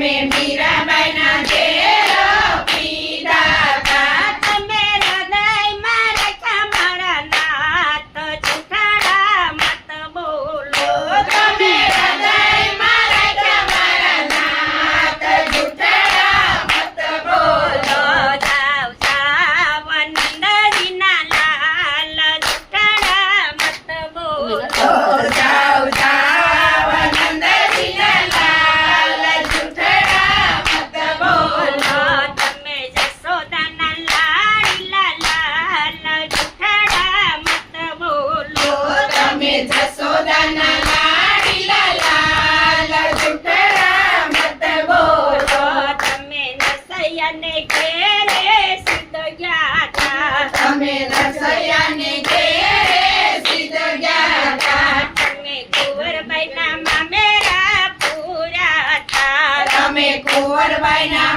તમે મીરાબાઈના ઝેર પીધા તા તમે હૃદયમાં રાખ્યા મારા નાથ જૂઠાડા મત બોલો તમે હૃદયમાં રાખ્યા મારા નાથ જૂઠાડા મત બોલો જાવ જાવ નંદજીના લાલ જૂઠાડા મત બોલો જાવ જાવ નંદજીના લાલ જૂઠાડા મત બોલો તમે જશોદાના લાડીલા લાલ જૂઠાડા મત બોલો તમે જશોદાના લાડીલા લાલ જૂઠાડા મત બોલો તમે નસૈયાને ઘેરે સીધ ગયા તા તમે નરસૈયાને ઘેરે સીધ ગયા તા તમે કુંવરબાઈના મામેરા પૂરા તા તમે કુંવરબાઈના